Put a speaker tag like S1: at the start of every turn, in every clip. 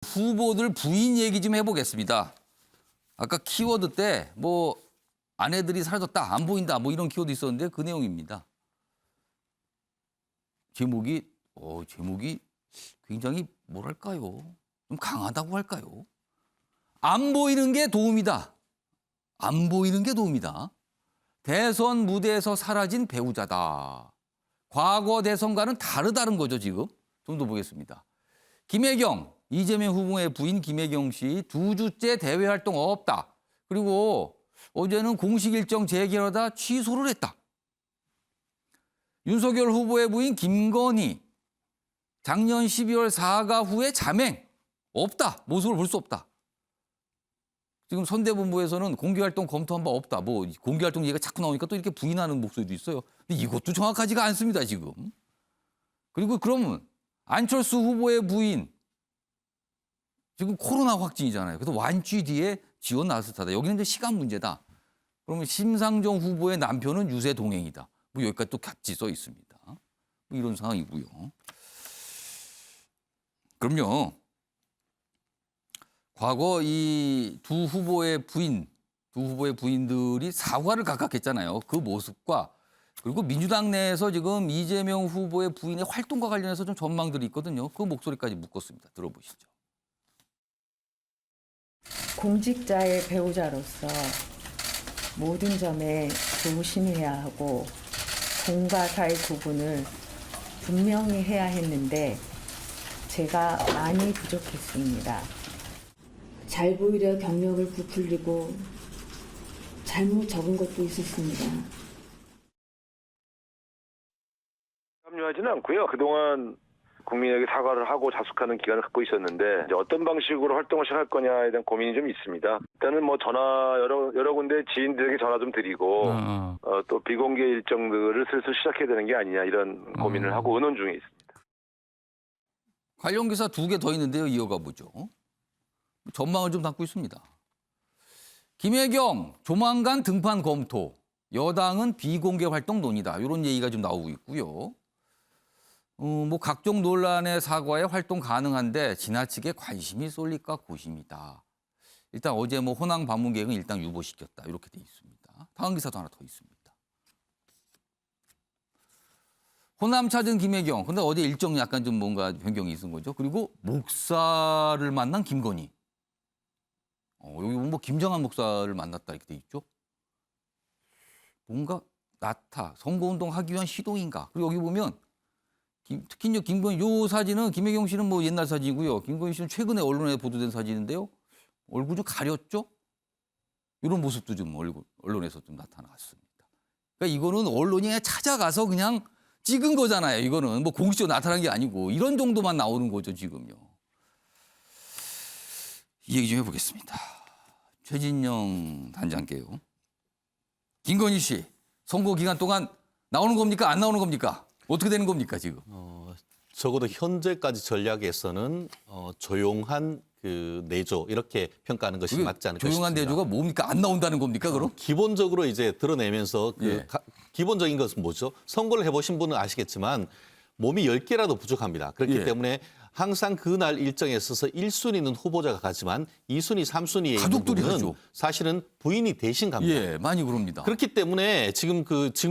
S1: 후보들 부인 얘기 좀 해보겠습니다. 아까 키워드 때 뭐 아내들이 사라졌다, 안 보인다, 뭐 이런 키워드 있었는데 그 내용입니다. 제목이 굉장히 뭐랄까요? 좀 강하다고 할까요? 안 보이는 게 도움이다. 안 보이는 게 도움이다. 대선 무대에서 사라진 배우자다. 과거 대선과는 다르다는 거죠, 지금. 좀 더 보겠습니다. 김혜경, 이재명 후보의 부인 김혜경 씨 2주째 대외 활동 없다. 그리고 어제는 공식 일정 재개하다 취소를 했다. 윤석열 후보의 부인 김건희, 작년 12월 사과 후에 자맹 없다. 모습을 볼 수 없다. 지금 선대본부에서는 공개활동 검토한 바 없다. 뭐 공개활동 얘기가 자꾸 나오니까 또 이렇게 부인하는 목소리도 있어요. 근데 이것도 정확하지가 않습니다, 지금. 그리고 그러면 안철수 후보의 부인, 지금 코로나 확진이잖아요. 그래서 완치 뒤에 지원 나왔을 테다. 여기는 이제 시간 문제다. 그러면 심상정 후보의 남편은 유세 동행이다. 뭐 여기까지 또 같이 써 있습니다. 뭐 이런 상황이고요. 그럼요. 과거 이 두 후보의 부인들이 사과를 각각 했잖아요. 그 모습과 그리고 민주당 내에서 지금 이재명 후보의 부인의 활동과 관련해서 좀 전망들이 있거든요. 그 목소리까지 묶었습니다. 들어보시죠.
S2: 공직자의 배우자로서 모든 점에 조심해야 하고 공과 사의 구분을 분명히 해야 했는데 제가 많이 부족했습니다.
S3: 잘 보이려 경력을 부풀리고 잘못 적은 것도 있었습니다.
S4: 합류하지는 않고요. 그동안 국민에게 사과를 하고 자숙하는 기간을 갖고 있었는데 이제 어떤 방식으로 활동을 시작할 거냐에 대한 고민이 좀 있습니다. 일단은 뭐 전화 여러 군데 지인들에게 전화 좀 드리고 또 비공개 일정들을 슬슬 시작해야 되는 게 아니냐 이런 고민을 하고 의논 중에 있습니다.
S1: 관련 기사 2개 더 있는데요. 이어가 보죠. 전망을 좀 담고 있습니다. 김혜경 조만간 등판 검토. 여당은 비공개 활동 논의다. 이런 얘기가 좀 나오고 있고요. 뭐 각종 논란의 사과에 활동 가능한데 지나치게 관심이 쏠릴까 고심이다. 일단 어제 뭐 호남 방문 계획은 일단 유보시켰다. 이렇게 돼 있습니다. 다음 기사도 하나 더 있습니다. 호남 찾은 김혜경. 근데 어제 일정 약간 좀 뭔가 변경이 있은 거죠. 그리고 목사를 만난 김건희. 여기 뭐 김정한 목사를 만났다 이렇게 돼 있죠. 뭔가 선거운동 하기 위한 시도인가. 그리고 여기 보면 특히 김건희 요 사진은 김혜경 씨는 뭐 옛날 사진이고요. 김건희 씨는 최근에 언론에 보도된 사진인데요. 얼굴 좀 가렸죠? 이런 모습도 좀 언론에서 좀 나타났습니다. 그러니까 이거는 언론이 그냥 찾아가서 그냥 찍은 거잖아요. 이거는 뭐 공식적으로 나타난 게 아니고 이런 정도만 나오는 거죠, 지금요. 이 얘기 좀 해보겠습니다. 최진영 단장께요. 김건희 씨 선거 기간 동안 나오는 겁니까? 안 나오는 겁니까? 어떻게 되는 겁니까 지금?
S5: 적어도 현재까지 전략에서는 조용한 그 내조 이렇게 평가하는 것이 맞지 않을까 싶습니다.
S1: 조용한 내조가 뭡니까? 안 나온다는 겁니까 그럼?
S5: 기본적으로 이제 드러내면서
S1: 예.
S5: 기본적인 것은 뭐죠? 선거를 해보신 분은 아시겠지만 몸이 10개라도 부족합니다. 그렇기
S1: 예.
S5: 때문에 항상 그날 일정에 있어서 1순위는 후보자가 가지만 2순위, 3순위에 있는
S1: 가족들이
S5: 부분은
S1: 하죠.
S5: 사실은 부인이 대신 갑니다.
S1: 예, 많이 그럽니다.
S5: 그렇기 때문에 지금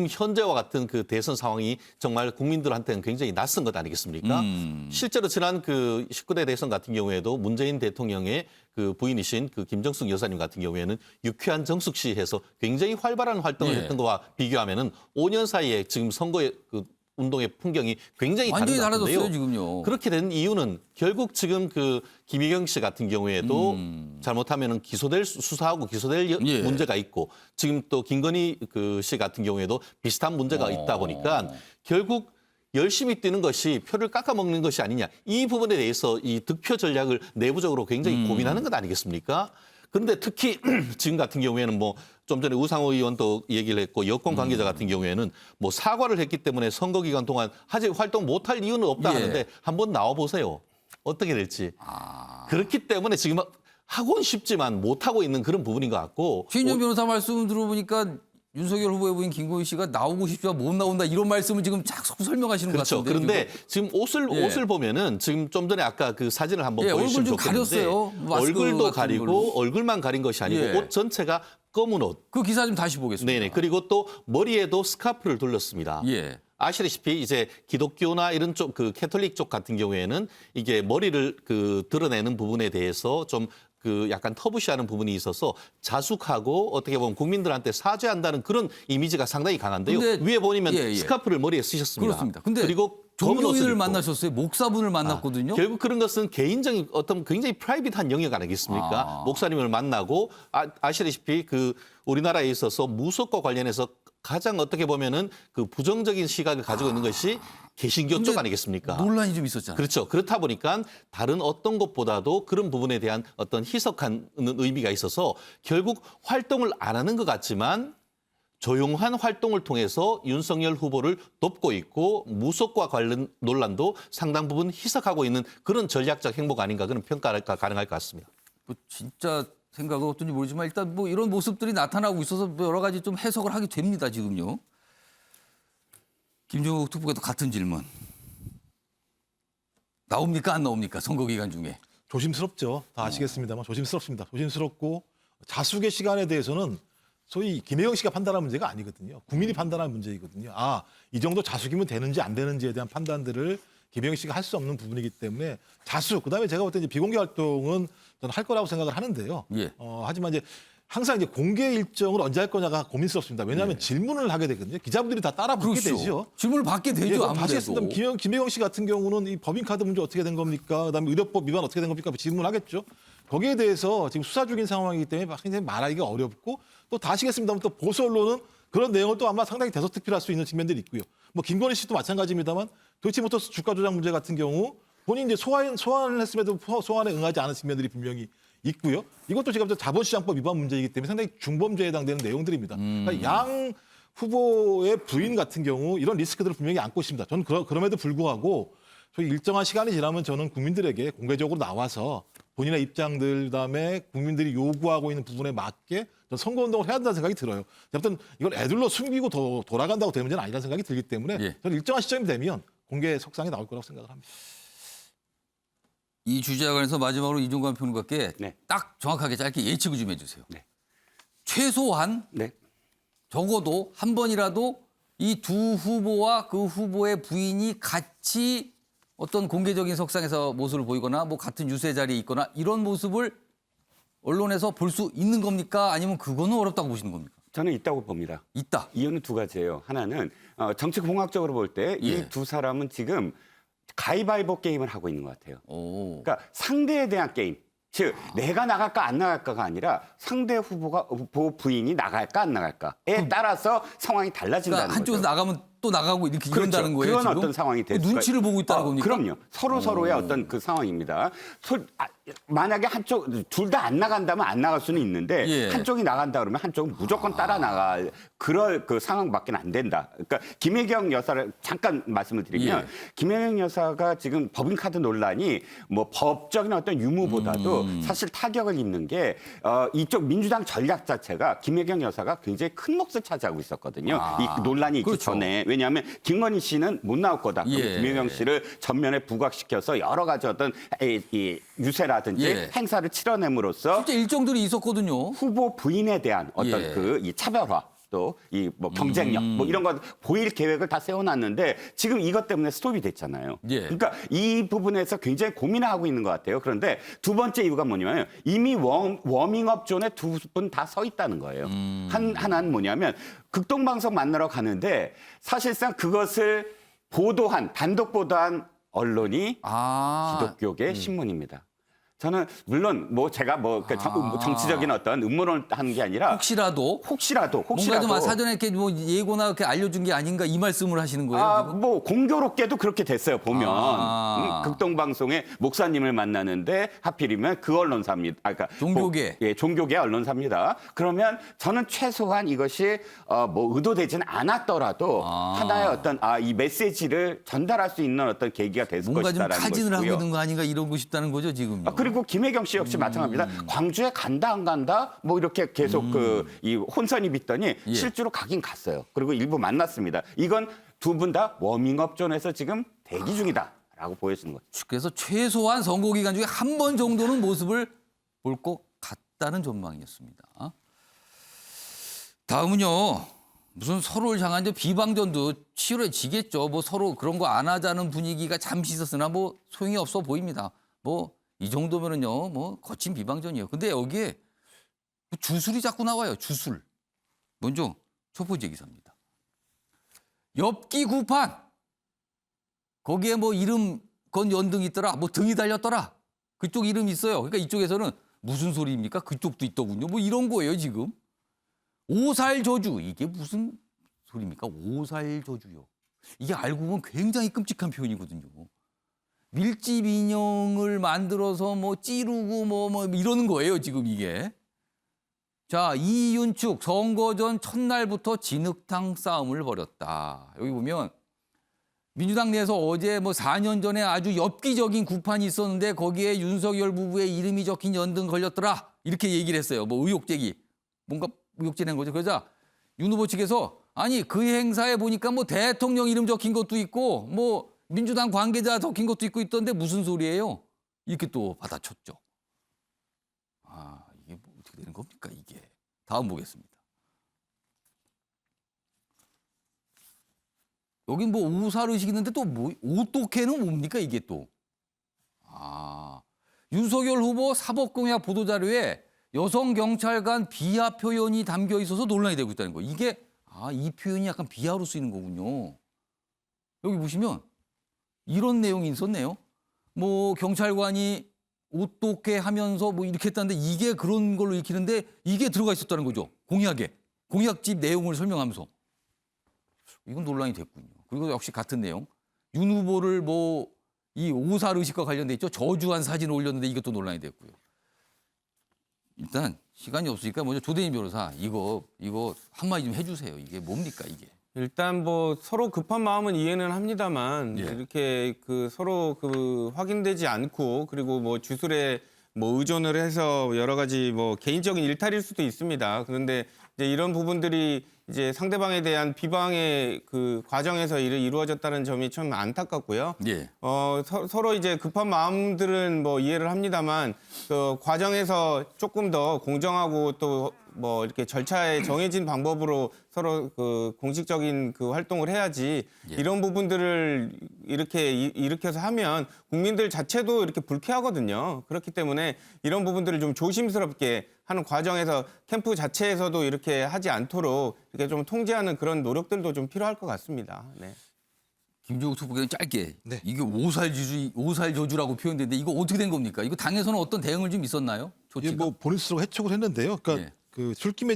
S5: 현재와 같은 그 대선 상황이 정말 국민들한테는 굉장히 낯선 것 아니겠습니까? 실제로 지난 그 19대 대선 같은 경우에도 문재인 대통령의 그 부인이신 그 김정숙 여사님 같은 경우에는 유쾌한 정숙 씨 해서 굉장히 활발한 활동을
S1: 예.
S5: 했던 것과 비교하면은 5년 사이에 지금 선거의 그 운동의 풍경이 굉장히 다른
S1: 완전히
S5: 것 같은데요.
S1: 달라졌어요 지금요.
S5: 그렇게 된 이유는 결국 지금 그 김혜경 씨 같은 경우에도 잘못하면 수사하고 기소될
S1: 예.
S5: 문제가 있고 지금 또 김건희 그 씨 같은 경우에도 비슷한 문제가 있다 보니까 결국 열심히 뛰는 것이 표를 깎아먹는 것이 아니냐. 이 부분에 대해서 이 득표 전략을 내부적으로 굉장히 고민하는 것 아니겠습니까? 그런데 특히 지금 같은 경우에는 뭐 좀 전에 우상호 의원도 얘기를 했고 여권 관계자 같은 경우에는 뭐 사과를 했기 때문에 선거 기간 동안 아직 활동 못할 이유는 없다
S1: 예.
S5: 하는데 한번 나와 보세요. 어떻게 될지. 그렇기 때문에 지금 하고는 싶지만 못하고 있는 그런 부분인 것 같고.
S1: 최인영 변호사 말씀 들어보니까 윤석열 후보의 부인 김건희 씨가 나오고 싶지만 못 나온다 이런 말씀을 지금 자꾸 설명하시는 것
S5: 그렇죠.
S1: 같은데.
S5: 그런데 지금 옷을 보면은 지금 좀 전에 아까 그 사진을 한번
S1: 예,
S5: 보여주시면
S1: 얼굴 좀
S5: 좋겠는데
S1: 가렸어요. 마스크
S5: 얼굴도
S1: 같은
S5: 가리고
S1: 걸로.
S5: 얼굴만 가린 것이 아니고
S1: 예.
S5: 옷 전체가 검은 옷.
S1: 그 기사 좀 다시 보겠습니다.
S5: 네네. 그리고 또 머리에도 스카프를 둘렀습니다.
S1: 예.
S5: 아시다시피 이제 기독교나 이런 쪽 그 캐톨릭 쪽 같은 경우에는 이게 머리를 그 드러내는 부분에 대해서 좀 그 약간 터부시하는 부분이 있어서 자숙하고 어떻게 보면 국민들한테 사죄한다는 그런 이미지가 상당히 강한데요.
S1: 근데-
S5: 위에 보면
S1: 예, 예.
S5: 스카프를 머리에 쓰셨습니다.
S1: 그렇습니다. 근데
S5: 그리고 검은 옷을
S1: 종교인을
S5: 입고.
S1: 만나셨어요. 목사분을 만났거든요.
S5: 결국 그런 것은 개인적인 어떤 굉장히 프라이빗한 영역 아니겠습니까? 목사님을 만나고 아시다시피 그 우리나라에 있어서 무속과 관련해서 가장 어떻게 보면은 그 부정적인 시각을 가지고 있는 것이 개신교 쪽
S1: 근데
S5: 아니겠습니까?
S1: 논란이 좀 있었잖아요.
S5: 그렇죠. 그렇다 보니까 다른 어떤 것보다도 그런 부분에 대한 어떤 희석하는 의미가 있어서 결국 활동을 안 하는 것 같지만 조용한 활동을 통해서 윤석열 후보를 돕고 있고 무속과 관련 논란도 상당 부분 희석하고 있는 그런 전략적 행보가 아닌가 그런 평가가 가능할 것 같습니다.
S1: 뭐 진짜 생각은 어떤지 모르지만 일단 뭐 이런 모습들이 나타나고 있어서 뭐 여러 가지 좀 해석을 하게 됩니다. 지금요. 김종국 특보께도 같은 질문. 나옵니까 안 나옵니까 선거 기간 중에?
S6: 조심스럽죠. 다 아시겠습니다만 조심스럽습니다. 조심스럽고 자숙의 시간에 대해서는 소위 김혜영 씨가 판단할 문제가 아니거든요. 국민이 판단할 문제이거든요. 아, 이 정도 자숙이면 되는지 안 되는지에 대한 판단들을 김혜영 씨가 할 수 없는 부분이기 때문에 자숙, 그다음에 제가 볼 때 이제 비공개 활동은 저는 할 거라고 생각을 하는데요.
S1: 예.
S6: 하지만 이제 항상 이제 공개 일정을 언제 할 거냐가 고민스럽습니다. 왜냐하면 질문을 하게 되거든요. 기자분들이 다 따라 붙게 되죠.
S1: 그렇죠. 질문을 받게
S6: 예,
S1: 되죠.
S6: 그럼
S1: 아무래도.
S6: 다시 했습니다. 김혜경 씨 같은 경우는 이 법인카드 문제 어떻게 된 겁니까? 그다음에 의료법 위반 어떻게 된 겁니까? 질문하겠죠. 거기에 대해서 지금 수사 중인 상황이기 때문에 굉장히 말하기가 어렵고 또 다 아시겠습니다만 또 보수 언론은 그런 내용을 또 아마 상당히 대서특필할 수 있는 측면들이 있고요. 뭐 김건희 씨도 마찬가지입니다만 도이치모터스 주가 조작 문제 같은 경우 본인이 이제 소환을 했음에도 소환에 응하지 않은 측면들이 분명히 있고요. 이것도 지금 자본시장법 위반 문제이기 때문에 상당히 중범죄에 해당되는 내용들입니다. 그러니까 양 후보의 부인 같은 경우 이런 리스크들을 분명히 안고 있습니다. 저는 그럼에도 불구하고 저희 일정한 시간이 지나면 저는 국민들에게 공개적으로 나와서 본인의 입장들 그다음에 국민들이 요구하고 있는 부분에 맞게 선거운동을 해야 한다는 생각이 들어요. 아무튼 이걸 애들로 숨기고 돌아간다고 될 문제는 아니라는 생각이 들기 때문에
S1: 예.
S6: 저는 일정한 시점이 되면 공개 석상이 나올 거라고 생각을 합니다.
S1: 이 주제와 관해서 마지막으로 이종관 평론가께
S7: 네.
S1: 딱 정확하게 짧게 예측을 좀 해주세요.
S7: 네.
S1: 최소한
S7: 네.
S1: 적어도 한 번이라도 이 두 후보와 그 후보의 부인이 같이 어떤 공개적인 석상에서 모습을 보이거나 뭐 같은 유세 자리에 있거나 이런 모습을 언론에서 볼 수 있는 겁니까? 아니면 그거는 어렵다고 보시는 겁니까?
S7: 저는 있다고 봅니다.
S1: 있다.
S7: 이유는 두 가지예요. 하나는 정치 공학적으로 볼 때 이
S1: 예.
S7: 두 사람은 지금 가위바위보 게임을 하고 있는 것 같아요.
S1: 오.
S7: 그러니까 상대에 대한 게임. 즉 내가 나갈까 안 나갈까가 아니라 상대 후보 부인이 나갈까 안 나갈까에 따라서 상황이 달라진다는
S1: 그러니까 한쪽에서
S7: 거죠.
S1: 나가면 또 나가고 이렇게
S7: 그렇죠.
S1: 이런다는 거예요.
S7: 그건
S1: 지금?
S7: 어떤 상황이 될 수가
S1: 눈치를 보고 있다는 겁니까?
S7: 그럼요. 서로의 어떤 그 상황입니다. 만약에 둘 다 안 나간다면 안 나갈 수는 있는데
S1: 예.
S7: 한쪽이 나간다 그러면 한쪽은 무조건 따라 나갈 그럴 그 상황밖에 안 된다. 그러니까 김혜경 여사를 잠깐 말씀을 드리면
S1: 예.
S7: 김혜경 여사가 지금 법인카드 논란이 뭐 법적인 어떤 유무보다도 사실 타격을 입는 게 이쪽 민주당 전략 자체가 김혜경 여사가 굉장히 큰 몫을 차지하고 있었거든요. 이 논란이 있기
S1: 그렇죠.
S7: 전에. 왜냐하면 김건희 씨는 못 나올 거다. 그럼
S1: 예.
S7: 김혜경 씨를 전면에 부각시켜서 여러 가지 어떤 이 유세라든지
S1: 예.
S7: 행사를 치러냄으로써
S1: 실제 일정들이 있었거든요.
S7: 후보 부인에 대한 어떤
S1: 예.
S7: 그 이 차별화 또 이 뭐 경쟁력 뭐 이런 거 보일 계획을 다 세워놨는데 지금 이것 때문에 스톱이 됐잖아요.
S1: 예.
S7: 그러니까 이 부분에서 굉장히 고민을 하고 있는 것 같아요. 그런데 두 번째 이유가 뭐냐면 이미 워밍업 존에 두 분 다 서 있다는 거예요. 하나는 뭐냐면 극동방송 만나러 가는데 사실상 그것을 단독 보도한 언론이 기독교계 신문입니다. 저는 물론 뭐 제가 정치적인 어떤 음모론을 하는 게 아니라
S1: 혹시라도 뭔가 좀 사전에 이렇게 뭐 예고나 이렇게 알려준 게 아닌가 이 말씀을 하시는 거예요. 지금?
S7: 뭐 공교롭게도 그렇게 됐어요. 보면 극동방송에 목사님을 만나는데 하필이면 그 언론사입니다. 그러니까
S1: 종교계.
S7: 종교계 언론사입니다. 그러면 저는 최소한 이것이 뭐 의도되진 않았더라도 하나의 어떤 이 메시지를 전달할 수 있는 어떤 계기가 됐을
S1: 뭔가 좀
S7: 것이다라는
S1: 타진을 하고
S7: 것이고요.
S1: 있는 거 아닌가 이러고 싶다는 거죠 지금요.
S7: 그리고 김혜경 씨 역시 마찬가지입니다. 광주에 간다 안 간다 뭐 이렇게 계속 이 혼선이 빚더니
S1: 예.
S7: 실제로 가긴 갔어요. 그리고 일부 만났습니다. 이건 두 분 다 워밍업 존에서 지금 대기 중이다라고 보여지는 거죠.
S1: 그래서 최소한 선거 기간 중에 한 번 정도는 모습을 볼 것 같다는 전망이었습니다. 다음은요. 무슨 서로를 향한 이제 비방전도 치열해지겠죠. 뭐 서로 그런 거 안 하자는 분위기가 잠시 있었으나 뭐 소용이 없어 보입니다. 뭐 이 정도면은요. 뭐 거친 비방전이에요. 근데 여기에 주술이 자꾸 나와요. 주술. 먼저 첫 번째 기사입니다. 엽기 구판. 거기에 뭐 이름 건 연등이 있더라. 뭐 등이 달렸더라. 그쪽 이름이 있어요. 그러니까 이쪽에서는 무슨 소리입니까? 그쪽도 있더군요. 뭐 이런 거예요, 지금. 오살저주. 이게 무슨 소리입니까? 오살저주요. 이게 알고 보면 굉장히 끔찍한 표현이거든요. 밀집 인형을 만들어서 뭐 찌르고 뭐 이러는 거예요, 지금 이게. 자, 이윤축 선거 전 첫날부터 진흙탕 싸움을 벌였다. 여기 보면 민주당 내에서 어제 뭐 4년 전에 아주 엽기적인 구판이 있었는데 거기에 윤석열 부부의 이름이 적힌 연등 걸렸더라. 이렇게 얘기를 했어요. 뭐 의혹 제기. 뭔가 의혹 제기한 거죠. 그러자 윤 후보 측에서 아니 그 행사에 보니까 뭐 대통령 이름 적힌 것도 있고 뭐 민주당 관계자 적힌 것도 있고 있던데 무슨 소리예요? 이렇게 또 받아쳤죠. 아, 이게 뭐 어떻게 되는 겁니까, 이게. 다음 보겠습니다. 여긴 뭐 오살의식 있는데 또 뭐, 오똑해는 뭡니까, 이게 또. 아, 윤석열 후보 사법공약 보도자료에 여성 경찰관 비하 표현이 담겨 있어서 논란이 되고 있다는 거. 이게, 이 표현이 약간 비하로 쓰이는 거군요. 여기 보시면 이런 내용이 있었네요. 뭐 경찰관이 오똑해 하면서 뭐 이렇게 했다는데 이게 그런 걸로 읽히는데 이게 들어가 있었다는 거죠. 공약에. 공약집 내용을 설명하면서. 이건 논란이 됐군요. 그리고 역시 같은 내용. 윤 후보를 뭐 이 오살 의식과 관련돼 있죠. 저주한 사진을 올렸는데 이것도 논란이 됐고요. 일단 시간이 없으니까 먼저 조대인 변호사 이거 한마디 좀 해주세요. 이게 뭡니까, 이게?
S8: 일단 뭐 서로 급한 마음은 이해는 합니다만
S1: 예.
S8: 이렇게 그 서로 그 확인되지 않고 그리고 뭐 주술에 뭐 의존을 해서 여러 가지 뭐 개인적인 일탈일 수도 있습니다. 그런데 이제 이런 부분들이 이제 상대방에 대한 비방의 그 과정에서 이루어졌다는 점이 참 안타깝고요.
S1: 예.
S8: 서로 이제 급한 마음들은 뭐 이해를 합니다만 그 과정에서 조금 더 공정하고 또 뭐 이렇게 절차에 정해진 방법으로 서로 그 공식적인 그 활동을 해야지
S1: 예.
S8: 이런 부분들을 이렇게 일으켜서 하면 국민들 자체도 이렇게 불쾌하거든요. 그렇기 때문에 이런 부분들을 좀 조심스럽게 하는 과정에서 캠프 자체에서도 이렇게 하지 않도록 이렇게 좀 통제하는 그런 노력들도 좀 필요할 것 같습니다. 네.
S1: 김종욱 후보께는 짧게
S6: 네.
S1: 이게 오살저주라고 표현되는데 이거 어떻게 된 겁니까? 이거 당에서는 어떤 대응을 좀 있었나요?
S6: 이게
S1: 조치가?
S6: 뭐 본인 스스로 해촉을 했는데요. 그러니까
S1: 예.
S6: 그 술김에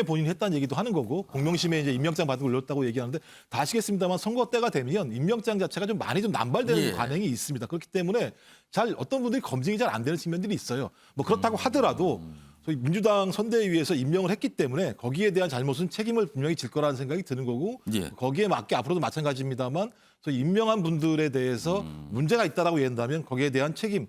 S6: 본인이 했다는 얘기도 하는 거고 공명심에 이제 임명장 받은 걸 올렸다고 얘기하는데 다 아시겠습니다만 선거 때가 되면 임명장 자체가 좀 많이 좀 남발되는
S1: 예.
S6: 관행이 있습니다. 그렇기 때문에 잘 어떤 분들이 검증이 잘 안 되는 측면들이 있어요. 뭐 그렇다고 하더라도 저희 민주당 선대위에서 임명을 했기 때문에 거기에 대한 잘못은 책임을 분명히 질 거라는 생각이 드는 거고
S1: 예.
S6: 거기에 맞게 앞으로도 마찬가지입니다만 저희 임명한 분들에 대해서 문제가 있다라고 얘기한다면 거기에 대한 책임을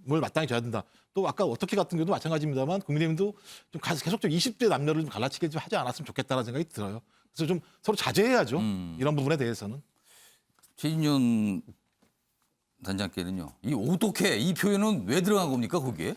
S6: 마땅히 져야 된다. 또 아까 어떻게 같은 경우도 마찬가지입니다만 국민의힘도 좀 계속적으로 20대 남녀를 좀 갈라치게 좀 하지 않았으면 좋겠다는 생각이 들어요. 그래서 좀 서로 자제해야죠. 이런 부분에 대해서는.
S1: 최진현 단장께는요. 이 오똑해 이 표현은 왜 들어간 겁니까, 거기에?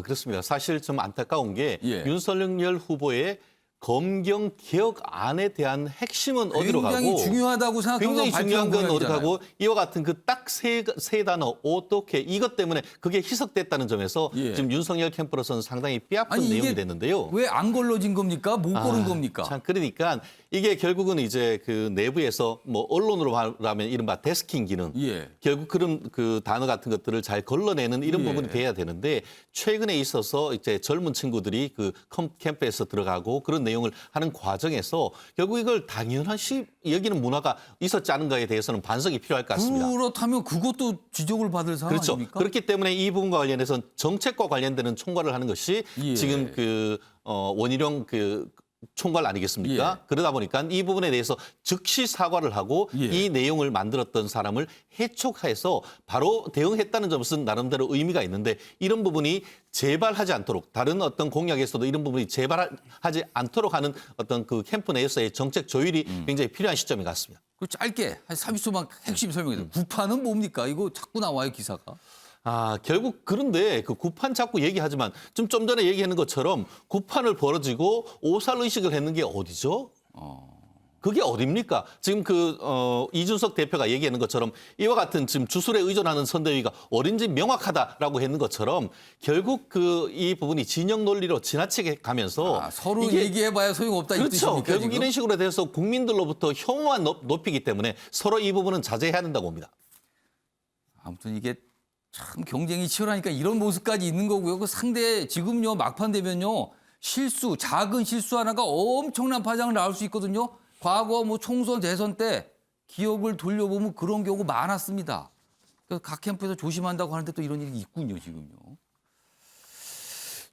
S5: 그렇습니다. 사실 좀 안타까운 게
S1: 예.
S5: 윤석열 후보의 검경 개혁안에 대한 핵심은 어디로 가고
S1: 굉장히 중요하다고 생각하고
S5: 굉장히 중요한 건 어디로
S1: 발표한
S5: 가고 이와 같은 그 딱 세 단어 어떻게 이것 때문에 그게 희석됐다는 점에서
S1: 예.
S5: 지금 윤석열 캠프로서는 상당히 뼈아픈
S1: 아니,
S5: 내용이
S1: 이게
S5: 됐는데요.
S1: 왜 안 걸러진 겁니까? 못 고른 겁니까?
S5: 참 그러니까 이게 결국은 이제 그 내부에서 뭐 언론으로 말하면 이른바 데스킹 기능
S1: 예.
S5: 결국 그런 그 단어 같은 것들을 잘 걸러내는 이런
S1: 예.
S5: 부분이 돼야 되는데 최근에 있어서 이제 젊은 친구들이 그 캠프에서 들어가고 그런 내용을 하는 과정에서 결국 이걸 당연시 여기는 문화가 있었지 않은가에 대해서는 반성이 필요할 것 같습니다.
S1: 그렇다면 그것도 지적을 받을 사안
S5: 그렇죠.
S1: 아닙니까?
S5: 그렇기 때문에 이 부분과 관련해서는 정책과 관련되는 총괄을 하는 것이
S1: 예.
S5: 지금 그 원희룡 그 총괄 아니겠습니까?
S1: 예.
S5: 그러다 보니까 이 부분에 대해서 즉시 사과를 하고
S1: 예.
S5: 이 내용을 만들었던 사람을 해촉해서 바로 대응했다는 점은 나름대로 의미가 있는데 이런 부분이 재발하지 않도록 다른 어떤 공약에서도 이런 부분이 재발하지 않도록 하는 어떤 그 캠프 내에서의 정책 조율이 굉장히 필요한 시점인 것 같습니다.
S1: 그 짧게 한 30초만 핵심 설명해 주세요. 구판은 뭡니까? 이거 자꾸 나와요, 기사가.
S5: 결국 그런데 그 구판 자꾸 얘기하지만 좀 전에 얘기하는 것처럼 구판을 벌어지고 오살의식을 했는 게 어디죠? 그게 어딥니까? 지금 이준석 대표가 얘기하는 것처럼 이와 같은 지금 주술에 의존하는 선대위가 어딘지 명확하다라고 했는 것처럼 결국 이 부분이 진영 논리로 지나치게 가면서
S1: 서로
S5: 이게
S1: 얘기해봐야 소용없다 이
S5: 그렇죠.
S1: 뜻입니까?
S5: 결국
S1: 지금?
S5: 이런 식으로 돼서 국민들로부터 혐오만 높이기 때문에 서로 이 부분은 자제해야 된다고 봅니다.
S1: 아무튼 이게 참 경쟁이 치열하니까 이런 모습까지 있는 거고요. 그 상대 지금요 막판 되면요 작은 실수 하나가 엄청난 파장을 낳을 수 있거든요. 과거 뭐 총선 대선 때 기억을 돌려보면 그런 경우 많았습니다. 그래서 각 캠프에서 조심한다고 하는데 또 이런 일이 있군요 지금요.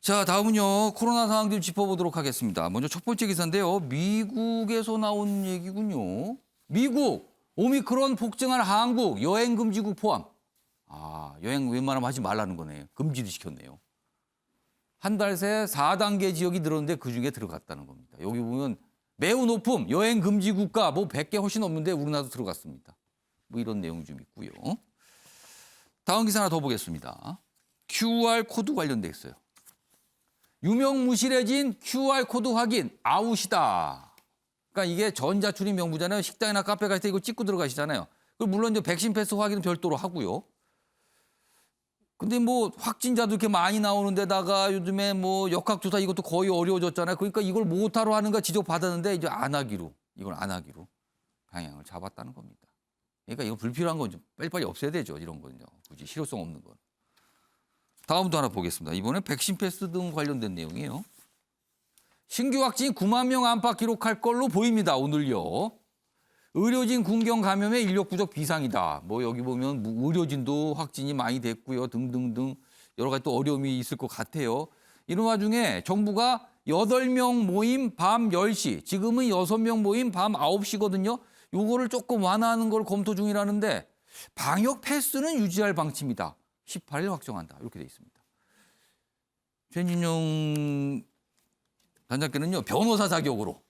S1: 자 다음은요 코로나 상황 좀 짚어보도록 하겠습니다. 먼저 첫 번째 기사인데요. 미국에서 나온 얘기군요. 미국 오미크론 폭증한 한국 여행 금지국 포함. 여행 웬만하면 하지 말라는 거네요. 금지를 시켰네요. 한 달 새 4단계 지역이 늘었는데 그중에 들어갔다는 겁니다. 여기 보면 매우 높음 여행 금지 국가 뭐 100개 훨씬 넘는데 우리나라도 들어갔습니다. 뭐 이런 내용이 좀 있고요. 다음 기사 하나 더 보겠습니다. QR 코드 관련돼 있어요. 유명무실해진 QR 코드 확인 아웃이다. 그러니까 이게 전자출입 명부잖아요. 식당이나 카페 갈 때 이거 찍고 들어가시잖아요. 그리고 물론 이제 백신 패스 확인은 별도로 하고요. 근데 뭐 확진자도 이렇게 많이 나오는 데다가 요즘에 뭐 역학조사 이것도 거의 어려워졌잖아요. 그러니까 이걸 못하러 하는가 지적받았는데 이제 안 하기로 방향을 잡았다는 겁니다. 그러니까 이거 불필요한 건 좀 빨리빨리 없애야 되죠. 이런 건요. 굳이 실효성 없는 건. 다음도 하나 보겠습니다. 이번엔 백신 패스 등 관련된 내용이에요. 신규 확진 9만 명 안팎 기록할 걸로 보입니다. 오늘요. 의료진 군경 감염에 인력 부족 비상이다. 뭐 여기 보면 의료진도 확진이 많이 됐고요. 등등등 여러 가지 또 어려움이 있을 것 같아요. 이런 와중에 정부가 8명 모임 밤 10시, 지금은 6명 모임 밤 9시거든요. 요거를 조금 완화하는 걸 검토 중이라는데 방역 패스는 유지할 방침이다. 18일 확정한다. 이렇게 돼 있습니다. 최진영 단장께는요. 변호사 자격으로.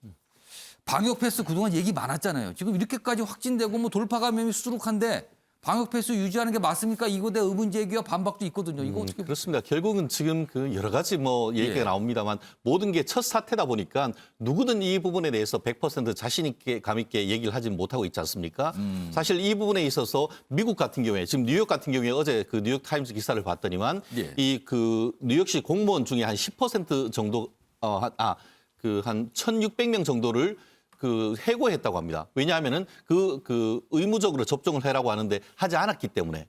S1: 방역 패스 그동안 얘기 많았잖아요. 지금 이렇게까지 확진되고 뭐 돌파 감염이 수두룩한데 방역 패스 유지하는 게 맞습니까? 이거에 대한 의문 제기와 반박도 있거든요. 이거 어떻게
S5: 그렇습니다. 결국은 지금 여러 가지 뭐 얘기가 나옵니다만 모든 게 첫 사태다 보니까 누구든 이 부분에 대해서 100% 자신 있게 감 있게 얘기를 하지 못하고 있지 않습니까? 사실 이 부분에 있어서 미국 같은 경우에 지금 뉴욕 같은 경우에 어제 그 뉴욕 타임스 기사를 봤더니만 이 뉴욕시 공무원 중에 한 10% 정도 한 1,600명 정도를 해고했다고 합니다. 왜냐하면은 의무적으로 접종을 해라고 하는데 하지 않았기 때문에.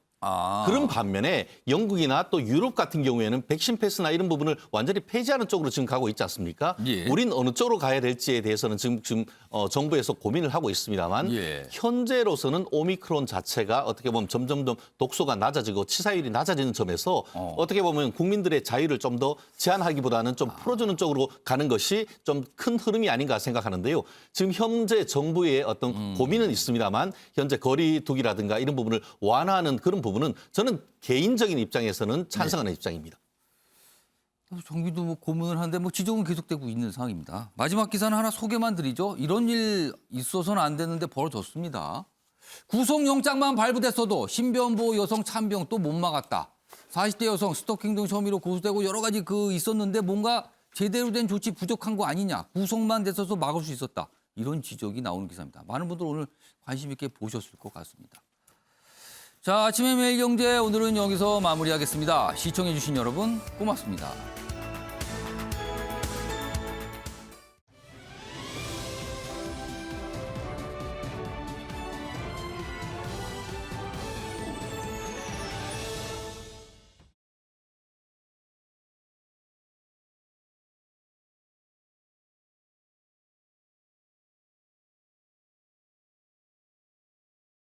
S5: 그런 반면에 영국이나 또 유럽 같은 경우에는 백신 패스나 이런 부분을 완전히 폐지하는 쪽으로 지금 가고 있지 않습니까? 우린 어느 쪽으로 가야 될지에 대해서는 지금 정부에서 고민을 하고 있습니다만 현재로서는 오미크론 자체가 어떻게 보면 점점 독소가 낮아지고 치사율이 낮아지는 점에서 어떻게 보면 국민들의 자유를 좀 더 제한하기보다는 좀 풀어주는 쪽으로 가는 것이 좀 큰 흐름이 아닌가 생각하는데요. 지금 현재 정부의 어떤 고민은 있습니다만 현재 거리 두기라든가 이런 부분을 완화하는 그런 부분은 저는 개인적인 입장에서는 찬성하는 입장입니다.
S1: 정부도 뭐 고민을 하는데 뭐 지적은 계속되고 있는 상황입니다. 마지막 기사는 하나 소개만 드리죠. 이런 일 있어서는 안 되는데 벌어졌습니다. 구속영장만 발부됐어도 신변보호 여성 참병 또 못 막았다. 40대 여성 스토킹 등 혐의로 고소되고 여러 가지 있었는데 뭔가 제대로 된 조치 부족한 거 아니냐. 구속만 됐어도 막을 수 있었다. 이런 지적이 나오는 기사입니다. 많은 분들 오늘 관심 있게 보셨을 것 같습니다. 자, 아침의 매일경제 오늘은 여기서 마무리하겠습니다. 시청해 주신 여러분 고맙습니다.